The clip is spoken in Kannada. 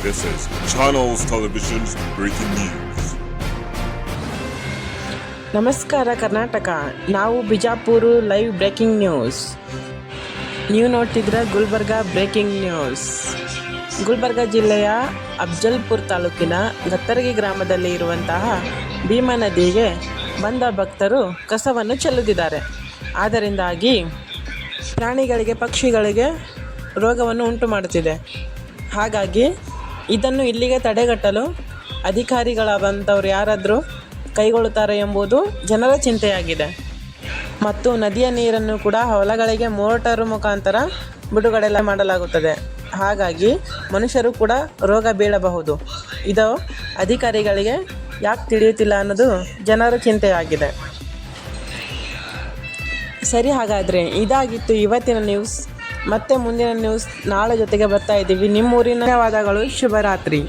This is Channels Television's breaking news. ನಮಸ್ಕಾರ ಕರ್ನಾಟಕ, ನಾವು ಬಿಜಾಪುರ ಲೈವ್ ಬ್ರೇಕಿಂಗ್ ನ್ಯೂಸ್. ನೀವು ನೋಡ್ತಿದ್ರ ಗುಲ್ಬರ್ಗಾ ಬ್ರೇಕಿಂಗ್ ನ್ಯೂಸ್. ಗುಲ್ಬರ್ಗಾ ಜಿಲ್ಲೆಯ ಅಫ್ಜಲ್ಪುರ ತಾಲೂಕಿನ ಗತ್ತರಗಿ ಗ್ರಾಮದಲ್ಲಿ ಇರುವಂತಹ ಭೀಮಾ ನದಿಗೆ ಬಂದ ಭಕ್ತರು ಕಸವನ್ನು ಚೆಲ್ಲುತ್ತಿದ್ದಾರೆ. ಆದ್ದರಿಂದಾಗಿ ಪ್ರಾಣಿಗಳಿಗೆ, ಪಕ್ಷಿಗಳಿಗೆ ರೋಗವನ್ನು ಉಂಟು ಮಾಡುತ್ತಿದೆ. ಹಾಗಾಗಿ ಇದನ್ನು ಇಲ್ಲಿಗೆ ತಡೆಗಟ್ಟಲು ಅಧಿಕಾರಿಗಳಾದಂಥವ್ರು ಯಾರಾದರೂ ಕೈಗೊಳ್ಳುತ್ತಾರೆ ಎಂಬುದು ಜನರ ಚಿಂತೆಯಾಗಿದೆ. ಮತ್ತು ನದಿಯ ನೀರನ್ನು ಕೂಡ ಹೊಲಗಳಿಗೆ ಮೋಟಾರ್ ಮುಖಾಂತರ ಬಿಡುಗಡೆ ಮಾಡಲಾಗುತ್ತದೆ. ಹಾಗಾಗಿ ಮನುಷ್ಯರು ಕೂಡ ರೋಗ ಬೀಳಬಹುದು. ಇದು ಅಧಿಕಾರಿಗಳಿಗೆ ಯಾಕೆ ತಿಳಿಯುತ್ತಿಲ್ಲ ಅನ್ನೋದು ಜನರ ಚಿಂತೆಯಾಗಿದೆ. ಸರಿ, ಹಾಗಾದರೆ ಇದಾಗಿತ್ತು ಇವತ್ತಿನ ನ್ಯೂಸ್. ಮತ್ತೆ ಮುಂದಿನ ನ್ಯೂಸ್ ನಾಳೆ ಜೊತೆಗೆ ಬರ್ತಾ ಇದ್ದೀವಿ. ನಿಮ್ಮೂರಿನ ಧನ್ಯವಾದಗಳು. ಶುಭರಾತ್ರಿ.